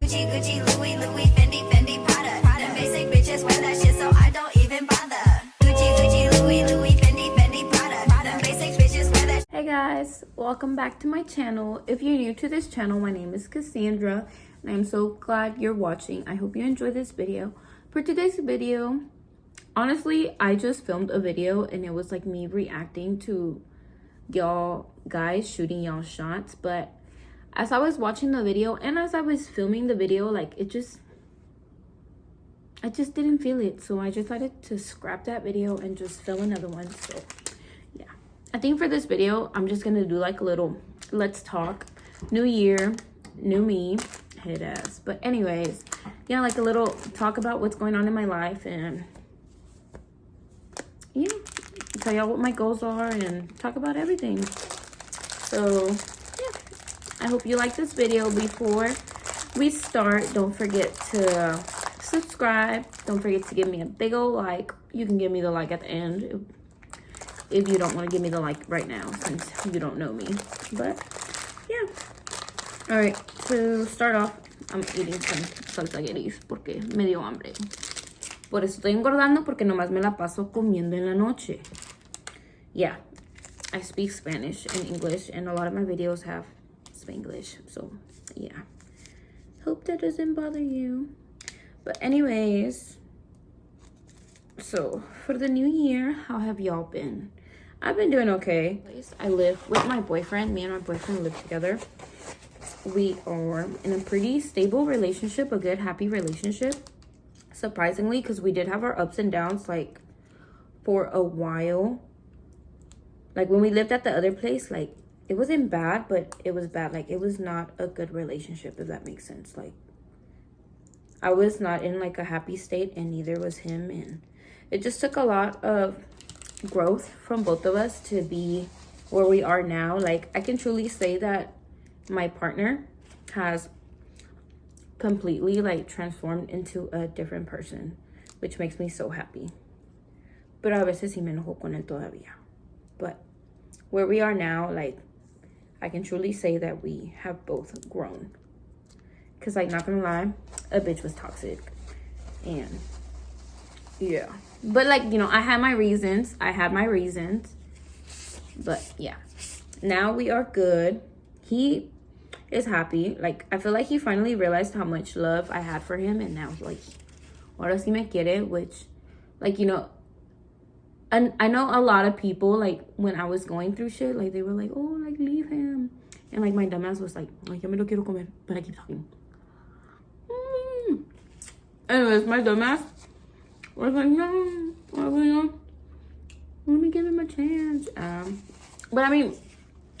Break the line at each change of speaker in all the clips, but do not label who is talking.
Gucci, Gucci, Louis, Louis, Fendi, Fendi, Prada. Them basic bitches wear that shit, so I don't even bother. Gucci, Gucci, Louis, Louis, Fendi, Fendi, Prada. Them basic bitches wear that.
Hey guys, welcome back to my channel. If you're new to this channel, my name is Cassandra, and I'm so glad you're watching. I hope you enjoy this video. For today's video, honestly, I just filmed a video and it was like me reacting to y'all guys shooting y'all shots, but as I was watching the video and as I was filming the video, like I just didn't feel it, so I decided to scrap that video and just film another one. So yeah, I think for this video I'm just gonna do like a little let's talk, new year, new me, head ass. But anyways, yeah, like a little talk about what's going on in my life and yeah, tell y'all what my goals are and talk about everything. So yeah, I hope you like this video. Before we start, don't forget to subscribe. Don't forget to give me a big old like. You can give me the like at the end if you don't want to give me the like right now, since you don't know me. But yeah, all right, to start off, I'm eating some salsa porque me dio hambre. Por eso estoy engordando, porque nomás me la paso comiendo en la noche. Yeah, I speak Spanish and English, and a lot of my videos have Spanglish. So yeah, hope that doesn't bother you. But anyways, so for the new year, how have y'all been? I've been doing okay. I live with my boyfriend. Me and my boyfriend live together. We are in a pretty stable relationship, a good, happy relationship. Surprisingly, because we did have our ups and downs, like, for a while. Like, when we lived at the other place, like, it wasn't bad, but it was bad. Like, it was not a good relationship, if that makes sense. Like, I was not in, like, a happy state, and neither was him. And it just took a lot of growth from both of us to be where we are now. Like, I can truly say that my partner has completely like transformed into a different person, which makes me so happy. Pero a veces sí me enojo con él todavía. But where we are now, like, I can truly say that we have both grown. Because, like, not gonna lie, a bitch was toxic. And yeah, but like, you know, I had my reasons. But yeah, now we are good. He is happy. Like, I feel like he finally realized how much love I had for him, and now like, ahora sí me quiere, which, like, you know, and I know a lot of people, like, when I was going through shit, like, they were like, oh, like, leave him, and like my dumbass was like yo me lo quiero comer, but I keep talking. Anyways, my dumbass was like, no, let me give him a chance. But I mean,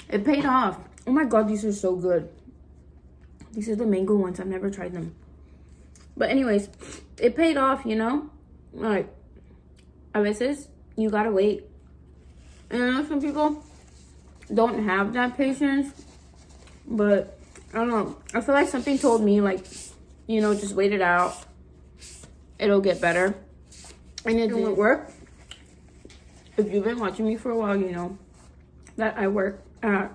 it paid off. Oh my god, these are so good. These are the mango ones. I've never tried them. But anyways, it paid off, you know? Like, a veces, you gotta wait. And I know some people don't have that patience. But, I don't know. I feel like something told me, like, you know, just wait it out. It'll get better. And it didn't work. If you've been watching me for a while, you know that I work at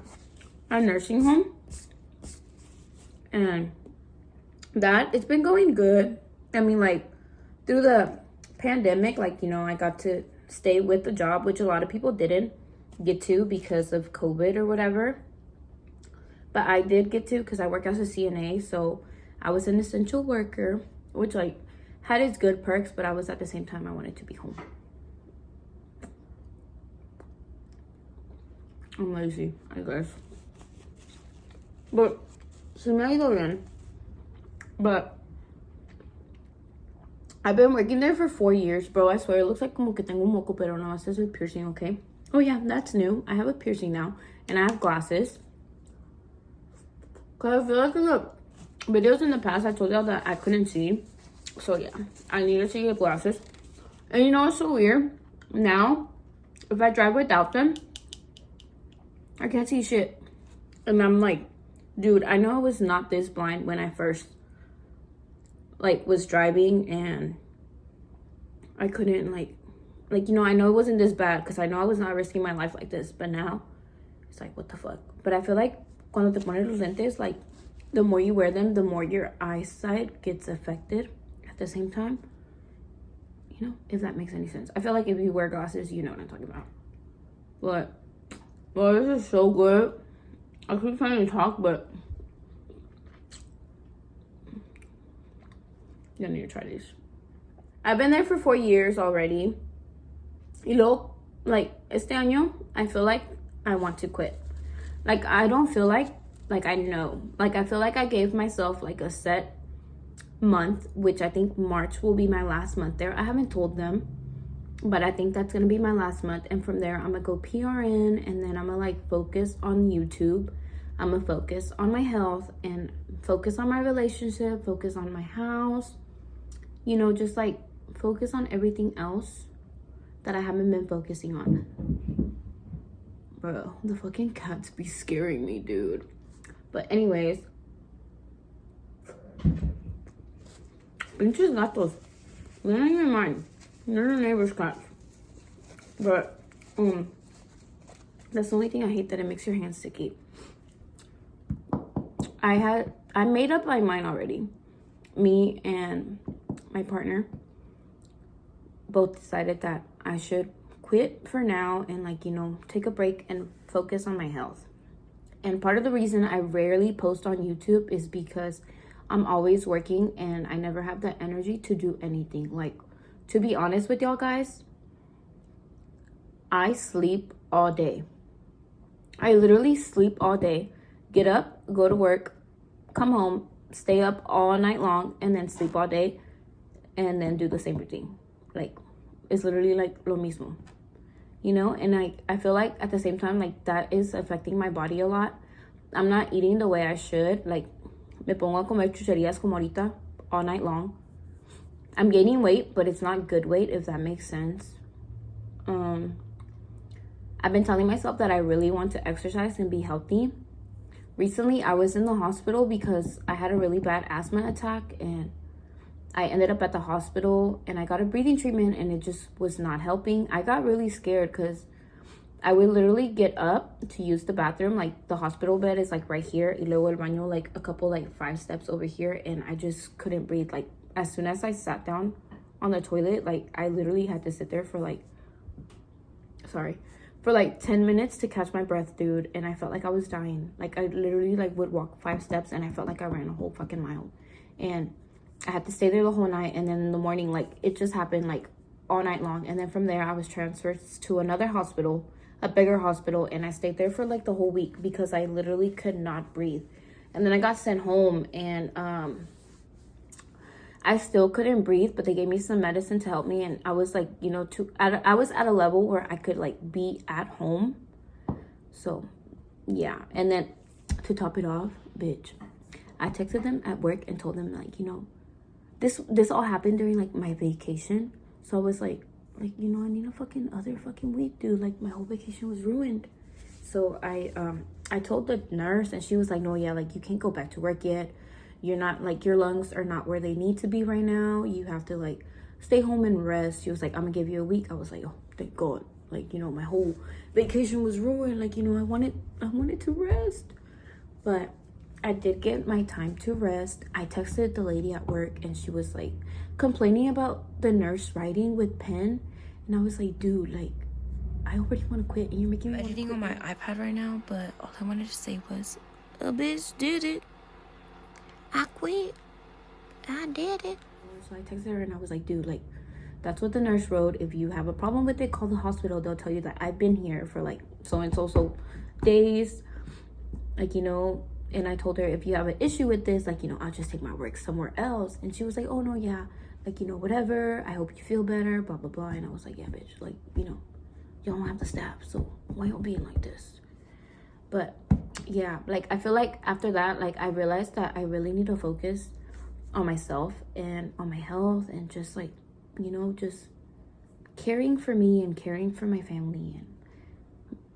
a nursing home. And that, it's been going good. I mean, like, through the pandemic, like, you know, I got to stay with the job, which a lot of people didn't get to because of COVID or whatever. But I did get to, because I work as a CNA, so I was an essential worker, which, like, had its good perks, but I was at the same time, I wanted to be home. I'm lazy, I guess. But se me ha ido bien. But I've been working there for 4 years, bro. I swear, it looks like como que tengo un moco, pero no, it says a piercing, okay? Oh yeah, that's new. I have a piercing now, and I have glasses. Cause I feel like in the videos in the past, I told y'all that I couldn't see. So yeah, I needed to get glasses. And you know what's so weird? Now, if I drive without them, I can't see shit. And I'm like, dude, I know I was not this blind when I first, like, was driving, and I couldn't, like, you know, I know it wasn't this bad, because I know I was not risking my life like this, but now, it's like, what the fuck? But I feel like cuando te pones los lentes, like, the more you wear them, the more your eyesight gets affected at the same time. You know, if that makes any sense. I feel like if you wear glasses, you know what I'm talking about. But, well, this is so good. I keep trying to talk, but you need to try these. I've been there for 4 years already. Y luego, like, este año, I feel like I want to quit. Like, I don't feel like I know. Like, I feel like I gave myself, like, a set month, which I think March will be my last month there. I haven't told them, but I think that's gonna be my last month. And from there, I'm gonna go PRN, and then I'm gonna, like, focus on YouTube. I'm gonna focus on my health and focus on my relationship, focus on my house. You know, just, like, focus on everything else that I haven't been focusing on. Bro, the fucking cats be scaring me, dude. But anyways, pinches gatos. They're not even mine. They're the neighbor's cats. But, that's the only thing I hate, that it makes your hands sticky. I made up my mind already. Me and my partner both decided that I should quit for now and, like, you know, take a break and focus on my health. And part of the reason I rarely post on YouTube is because I'm always working and I never have the energy to do anything. Like, to be honest with y'all guys, I sleep all day. I literally sleep all day. Get up, go to work, come home, stay up all night long, and then sleep all day, and then do the same routine. Like, it's literally like lo mismo. You know, and I feel like at the same time, like, that is affecting my body a lot. I'm not eating the way I should. Like, me pongo a comer chucherías como ahorita all night long. I'm gaining weight, but it's not good weight, if that makes sense. I've been telling myself that I really want to exercise and be healthy. Recently, I was in the hospital because I had a really bad asthma attack, and I ended up at the hospital and I got a breathing treatment, and it just was not helping. I got really scared because I would literally get up to use the bathroom. Like, the hospital bed is like right here, y luego el baño like a couple, like 5 steps over here, and I just couldn't breathe. Like, as soon as I sat down on the toilet, like, I literally had to sit there for like 10 minutes to catch my breath, dude. And I felt like I was dying. Like, I literally, like, would walk 5 steps and I felt like I ran a whole fucking mile. And I had to stay there the whole night, and then in the morning, like, it just happened, like, all night long. And then from there, I was transferred to another hospital, a bigger hospital, and I stayed there for, like, the whole week because I literally could not breathe. And then I got sent home, and I still couldn't breathe, but they gave me some medicine to help me, and I was, like, you know, I was at a level where I could, like, be at home. So, yeah. And then, to top it off, bitch, I texted them at work and told them, like, you know, this all happened during, like, my vacation. So I was like, you know, I need a other fucking week, dude. Like, my whole vacation was ruined. So I told the nurse, and she was like, no, yeah, like, you can't go back to work yet. You're not, like, your lungs are not where they need to be right now. You have to, like, stay home and rest. She was like, I'm gonna give you a week. I was like, oh, thank God. Like, you know, my whole vacation was ruined. Like, you know, I wanted to rest. But I did get my time to rest. I texted the lady at work, and she was, like, complaining about the nurse writing with pen. And I was like, dude, like, I already want to quit, and you're making me
editing on my iPad right now, but all I wanted to say was, a bitch did it. I quit. I did it.
So I texted her, and I was like, dude, like, that's what the nurse wrote. If you have a problem with it, call the hospital. They'll tell you that I've been here for, like, so days. Like, you know, and I told her, if you have an issue with this, like, you know, I'll just take my work somewhere else. And she was like, oh, no, yeah. Like, you know, whatever. I hope you feel better, blah, blah, blah. And I was like, yeah, bitch. Like, you know, y'all don't have the staff, so why y'all being like this? But, yeah, like, I feel like after that, like, I realized that I really need to focus on myself and on my health and just, like, you know, just caring for me and caring for my family. And,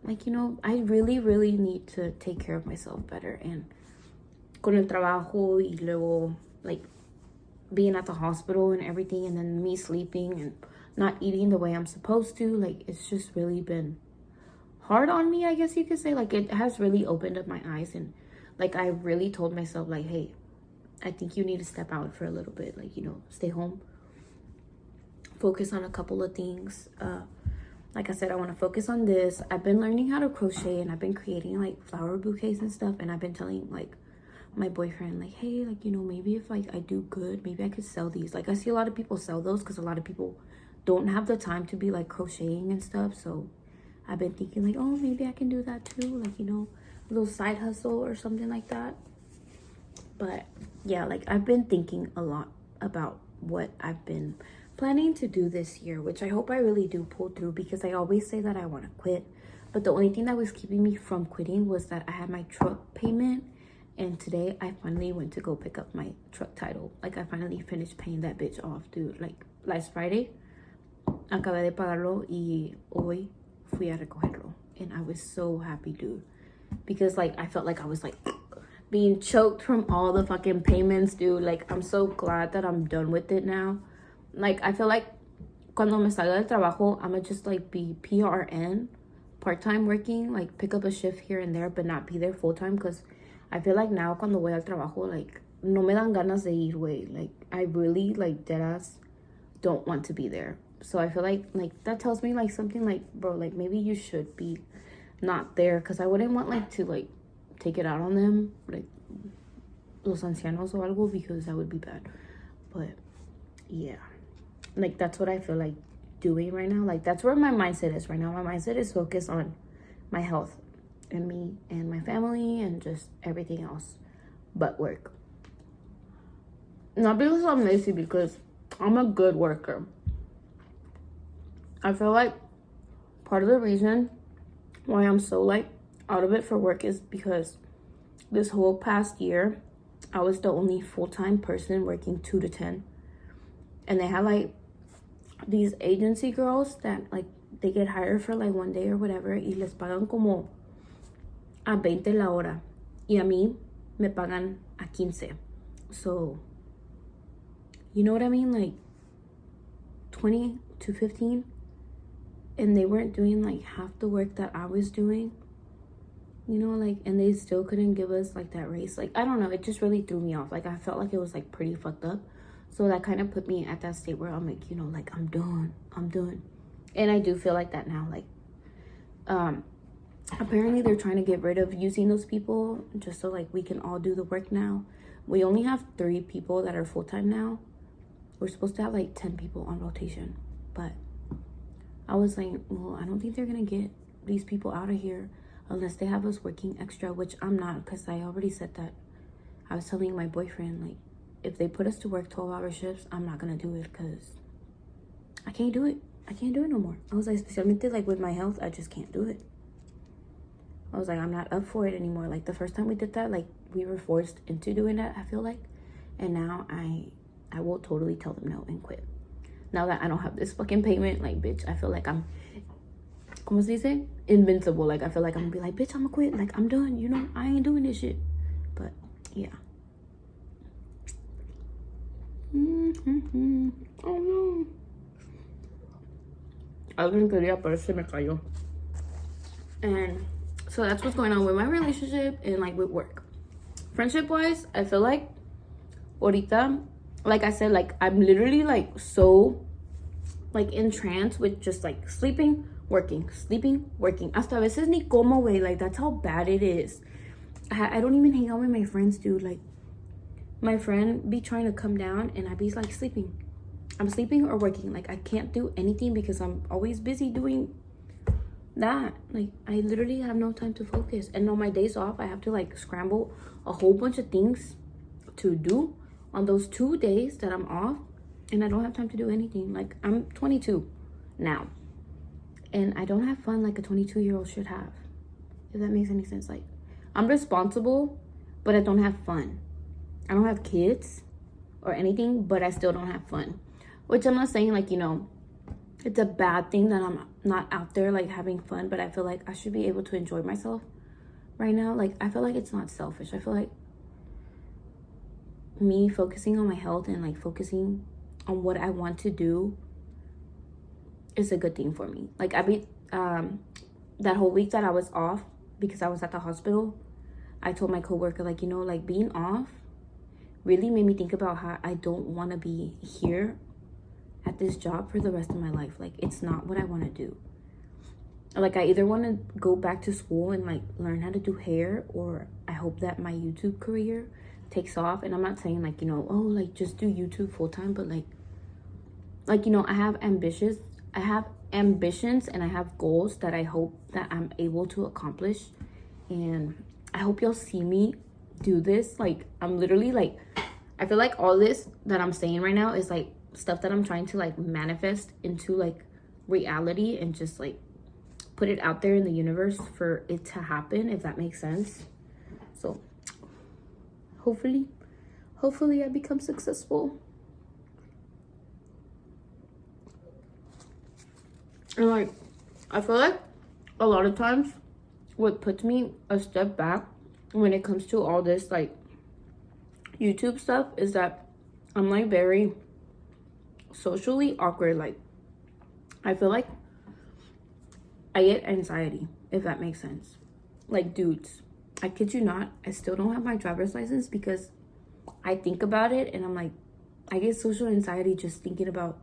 like, you know, I really, really need to take care of myself better. And con el trabajo y luego, like, being at the hospital and everything, and then me sleeping and not eating the way I'm supposed to, like, it's just really been hard on me, I guess you could say. Like, it has really opened up my eyes and, Like, I really told myself, like, hey, I think you need to step out for a little bit. Like, you know, stay home. Focus on a couple of things. Like I said, I want to focus on this. I've been learning how to crochet, and I've been creating, like, flower bouquets and stuff. And I've been telling, like, my boyfriend, like, hey, like, you know, maybe if, like, I do good, maybe I could sell these. Like, I see a lot of people sell those because a lot of people don't have the time to be, like, crocheting and stuff. So I've been thinking, like, oh, maybe I can do that too. Like, you know, a little side hustle or something like that. But yeah, like, I've been thinking a lot about what I've been planning to do this year, which I hope I really do pull through, because I always say that I want to quit. But the only thing that was keeping me from quitting was that I had my truck payment. And today I finally went to go pick up my truck title. Like, I finally finished paying that bitch off, dude. Like, last Friday, acabé de pagarlo y hoy fui a recogerlo. And I was so happy, dude. Because, like, I felt like I was, like, being choked from all the fucking payments, dude. Like, I'm so glad that I'm done with it now. Like, I feel like cuando me salga del trabajo, I'm gonna just, like, be PRN, part-time working, like, pick up a shift here and there, but not be there full-time, because I feel like now cuando voy al trabajo, like, no me dan ganas de ir, güey. Like, I really, like, deadass don't want to be there. So I feel like that tells me, like, something like, bro, like, maybe you should be not there, because I wouldn't want, like, to, like, take it out on them, like, los ancianos or algo, because that would be bad. But yeah, like, that's what I feel like doing right now. Like, that's where my mindset is right now. My mindset is focused on my health and me and my family and just everything else but work. Not because I'm lazy, because I'm a good worker. I feel like part of the reason why I'm so, like, out of it for work is because this whole past year I was the only full-time person working 2 to 10, and they had, like, these agency girls that, like, they get hired for, like, one day or whatever, y les pagan como a 20 la hora, y a mí me pagan a 15. So, you know what I mean? Like, 20 to 15, and they weren't doing, like, half the work that I was doing. You know, like, and they still couldn't give us, like, that raise. Like, I don't know, it just really threw me off. Like, I felt like it was, like, pretty fucked up. So that kind of put me at that state where I'm like, you know, like, I'm done. And I do feel like that now. Like, apparently they're trying to get rid of using those people just so, like, we can all do the work now. We only have 3 people that are full-time now. We're supposed to have, like, 10 people on rotation. But I was like, well, I don't think they're gonna get these people out of here unless they have us working extra, which I'm not, because I already said that. I was telling my boyfriend, like, if they put us to work 12-hour shifts, I'm not gonna do it, because I can't do it. I can't do it no more. I was like, especially, like, with my health, I just can't do it. I was like, I'm not up for it anymore. Like, the first time we did that, like, we were forced into doing that, I feel like. And now I will totally tell them no and quit. Now that I don't have this fucking payment, like, bitch, I feel like I'm, ¿cómo se dice? Invincible. Like, I feel like I'm gonna be like, bitch, I'm gonna quit. Like, I'm done, you know? I ain't doing this shit. But, yeah. Oh, no. Alguien quería, pero se me cayó. And so that's what's going on with my relationship and, like, with work. Friendship-wise, I feel like ahorita, like I said, like, I'm literally, like, so, like, in trance with just, like, sleeping, working. Hasta a veces ni como, güey. Like, that's how bad it is. I don't even hang out with my friends, dude. Like, my friend be trying to come down and I be, like, sleeping. I'm sleeping or working. Like, I can't do anything because I'm always busy doing that. Like, I literally have no time to focus. And on my days off, I have to, like, scramble a whole bunch of things to do on those 2 days that I'm off, and I don't have time to do anything. Like, I'm 22 now, and I don't have fun like a 22-year-old should have, if that makes any sense. Like, I'm responsible, but I don't have fun. I don't have kids or anything, but I still don't have fun. Which I'm not saying, like, you know, it's a bad thing that I'm not out there, like, having fun, but I feel like I should be able to enjoy myself right now. Like, I feel like it's not selfish. I feel like me focusing on my health and, like, focusing on what I want to do is a good thing for me. Like, that whole week that I was off because I was at the hospital, I told my coworker, like, you know, like being off really made me think about how I don't want to be here at this job for the rest of my life. Like, it's not what I want to do. Like, I either want to go back to school and like learn how to do hair, or I hope that my YouTube career takes off. And I'm not saying like, you know, oh, like just do YouTube full time, but like, you know, I have ambitions and I have goals that I hope that I'm able to accomplish. And I hope y'all see me do this. Like, I'm literally like, I feel like all this that I'm saying right now is like stuff that I'm trying to like manifest into like reality, and just like put it out there in the universe for it to happen, if that makes sense. So hopefully I become successful. And like, I feel like a lot of times what puts me a step back when it comes to all this like YouTube stuff is that I'm like very socially awkward. Like, I feel like I get anxiety, if that makes sense. Like, dudes, I kid you not, I still don't have my driver's license because I think about it and I'm like, I get social anxiety just thinking about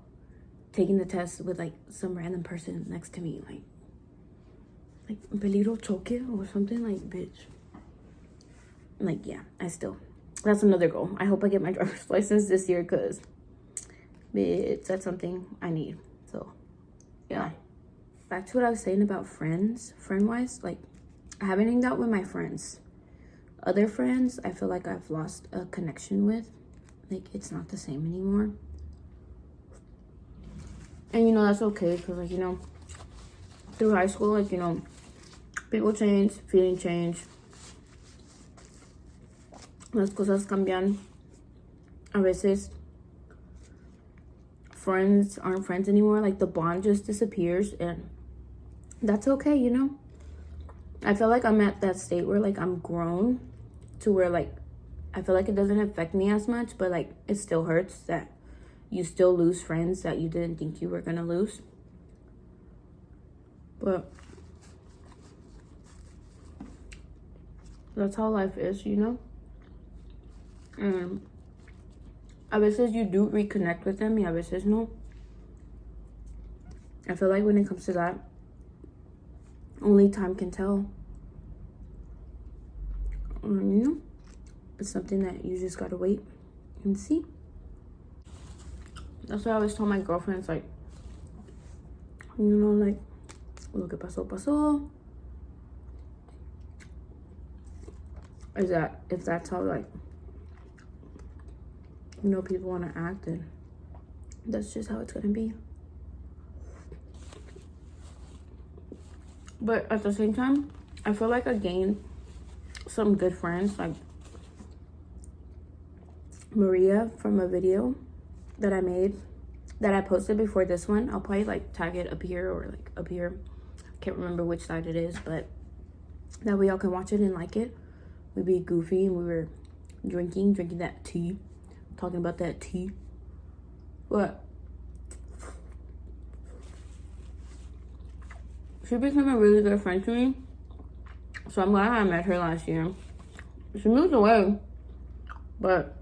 taking the test with like some random person next to me, like peligro choque or something. Like, bitch, like, yeah, that's another goal. I hope I get my driver's license this year, because bitch, that's something I need. So yeah, back to what I was saying about friend wise. Like, I haven't hanged out with my friends. Other friends, I feel like I've lost a connection with. Like, it's not the same anymore. And, you know, that's okay, because, like, you know, through high school, like, you know, people change, feeling change. Las cosas cambian. A veces, friends aren't friends anymore. Like, the bond just disappears, and that's okay, you know? I feel like I'm at that state where, like, I'm grown to where, like, I feel like it doesn't affect me as much, but, like, it still hurts that you still lose friends that you didn't think you were gonna lose. But that's how life is, you know? And a veces you do reconnect with them, y a veces no. I feel like when it comes to that, only time can tell. You know? It's something that you just gotta wait and see. That's what I always tell my girlfriends, like, you know, like, lo que pasó, pasó. Is that, if that's how, like, you know, people want to act, then that's just how it's gonna be. But at the same time, I feel like I gained some good friends, like Maria from a video that I made, that I posted before this one. I'll probably like tag it up here or like up here. I can't remember which side it is, but that way y'all can watch it and like it. We'd be goofy and we were drinking that tea, talking about that tea. But she became a really good friend to me, so I'm glad I met her last year. She moved away, but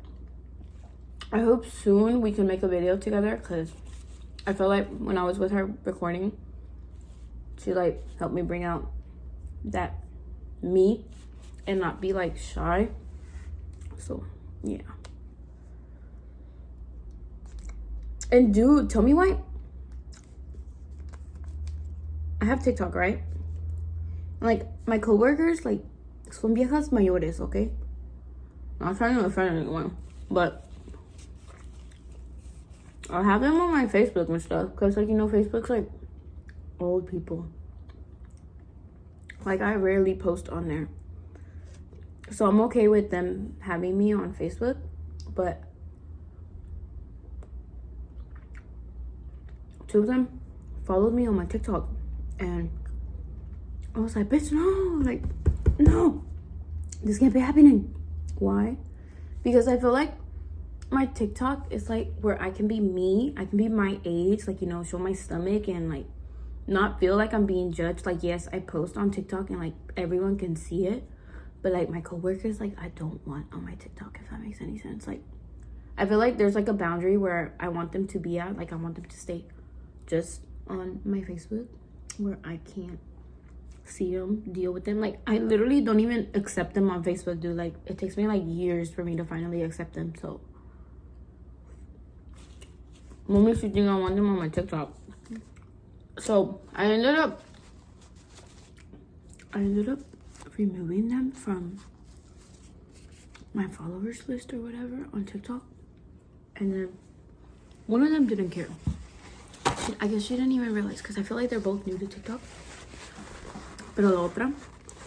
I hope soon we can make a video together, because I feel like when I was with her recording, she like helped me bring out that me and not be like shy. So yeah. And dude, tell me why. I have TikTok, right? Like, my coworkers, like, son viejas mayores, okay? Not trying to offend anyone, but I have them on my Facebook and stuff, because, like, you know, Facebook's, like, old people. Like, I rarely post on there. So I'm okay with them having me on Facebook, but two of them followed me on my TikTok, and I was like, bitch, no, like, no, this can't be happening. Why? Because I feel like my TikTok is like where I can be me, I can be my age, like, you know, show my stomach and like not feel like I'm being judged. Like, yes, I post on TikTok and like everyone can see it, But like my coworkers, like I don't want on my TikTok, if that makes any sense. Like I feel like there's like a boundary where I want them to be at. Like I want them to stay just on my Facebook, where I can't see them, deal with them. Like I literally don't even accept them on Facebook, dude. Like it takes me like years for me to finally accept them. So what makes you think I want them on my TikTok? So I ended up removing them from my followers list or whatever on TikTok. And then one of them didn't care. I guess she didn't even realize, because I feel like they're both new to TikTok. Pero la otra,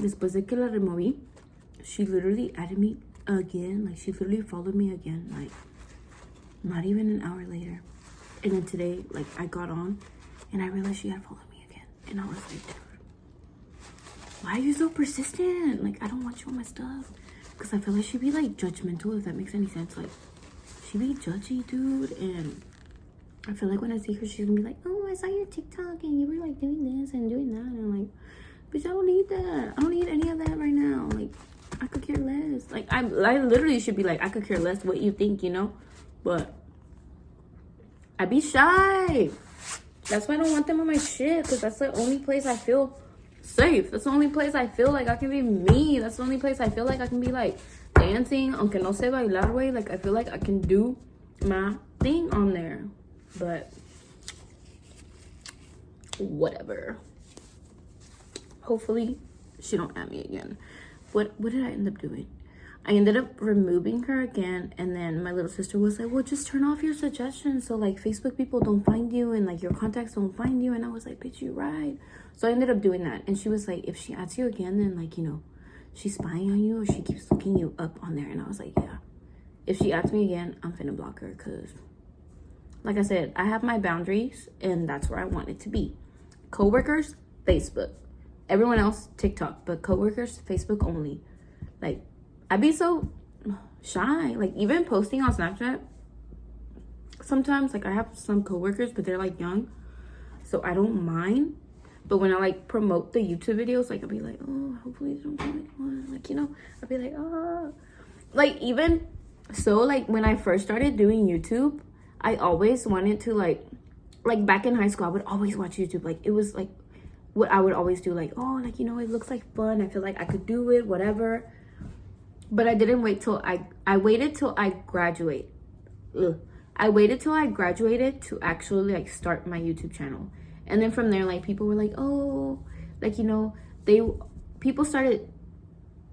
después de que la removí, she literally added me again. Like she literally followed me again, like not even an hour later. And then today, like I got on and I realized she had followed me again. And I was like, dude, why are you so persistent? Like I don't want you on my stuff. Because I feel like she'd be like judgmental, if that makes any sense. Like she be judgy, dude. And I feel like when I see her, she's gonna be like, oh, I saw your TikTok and you were like doing this and doing that. And I'm like, bitch, I don't need that. I don't need any of that right now. Like I could care less. Like I literally should be like, I could care less what you think, you know. But I be shy. That's why I don't want them on my shit, because that's the only place I feel safe. That's the only place I feel like I can be me. That's the only place I feel like I can be like dancing, aunque no sé bailar, way. Like I feel like I can do my thing on there. But whatever. Hopefully she don't add me again. What did I end up doing? I ended up removing her again, and then my little sister was like, well, just turn off your suggestions so like Facebook people don't find you and like your contacts don't find you. And I was like, bitch, you're right. So I ended up doing that. And she was like, if she adds you again, then like, you know, she's spying on you or she keeps looking you up on there. And I was like, yeah, if she adds me again, I'm finna block her, because like I said, I have my boundaries and that's where I want it to be. Coworkers, Facebook. Everyone else, TikTok. But coworkers, Facebook only. Like I'd be so shy. Like even posting on Snapchat, sometimes like I have some coworkers, but they're like young, so I don't mind. But when I like promote the YouTube videos, like I'll be like, oh, hopefully they don't do anyone. Like, you know, I'll be like, oh. Like even so, like when I first started doing YouTube, I always wanted to like back in high school, I would always watch YouTube. Like it was like what I would always do. Like, oh, like, you know, it looks like fun. I feel like I could do it, whatever. But I didn't wait till I waited till I graduate. I waited till I graduated to actually like start my YouTube channel. And then from there, like people were like, oh, like, you know, people started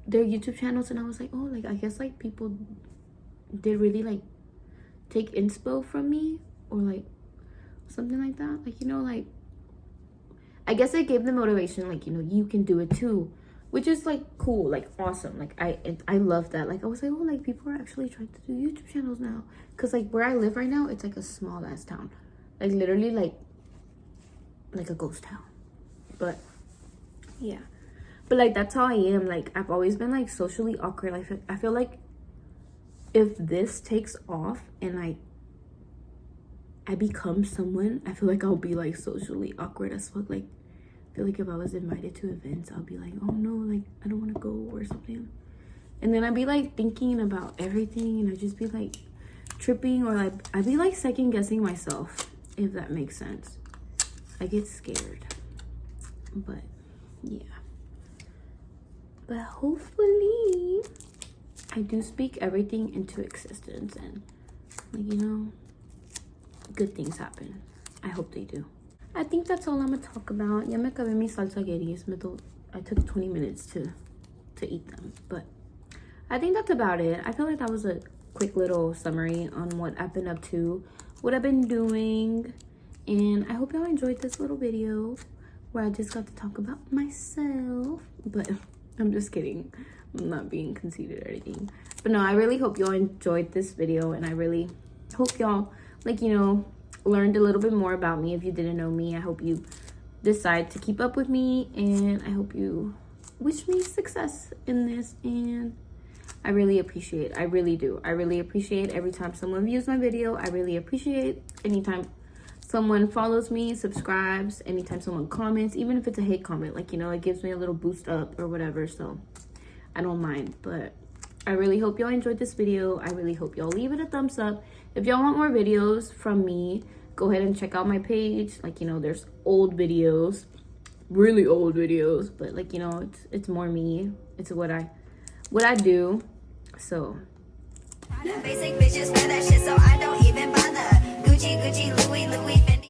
their YouTube channels, and I was like, oh, like I guess like people did really like take inspo from me, or like something like that. Like, you know, like I guess it gave them motivation, like, you know, you can do it too. Which is like cool, like awesome. Like I love that. Like I was like, oh, like people are actually trying to do YouTube channels now. Cause like where I live right now, it's like a small ass town. Like literally like a ghost town. But yeah. But like that's how I am. Like I've always been like socially awkward. Like I feel like if this takes off and like I become someone, I feel like I'll be like socially awkward as fuck. Like I feel like if I was invited to events, I'll be like, oh no, like I don't want to go or something. And then I'd be like thinking about everything, and I'd just be like tripping, or like I'd be like second guessing myself, if that makes sense. I get scared. But yeah. But hopefully I do speak everything into existence, and like, you know, good things happen. I hope they do. I think that's all I'm gonna talk about. Ya me acabé mis salsagueris. I took 20 minutes to eat them, but I think that's about it. I feel like that was a quick little summary on what I've been up to, what I've been doing, and I hope y'all enjoyed this little video where I just got to talk about myself. But I'm just kidding. I'm not being conceited or anything. But no, I really hope y'all enjoyed this video, and I really hope y'all, like, you know, learned a little bit more about me. If you didn't know me, I hope you decide to keep up with me, and I hope you wish me success in this. And I really appreciate, I really do, I really appreciate every time someone views my video. I really appreciate anytime someone follows me, subscribes, anytime someone comments, even if it's a hate comment. Like, you know, it gives me a little boost up or whatever. So I don't mind. But I really hope y'all enjoyed this video. I really hope y'all leave it a thumbs up. If y'all want more videos from me, go ahead and check out my page. Like, you know, there's old videos, really old videos, but like, you know, it's more me. It's what I do. So
Basic bitches wear that shit, so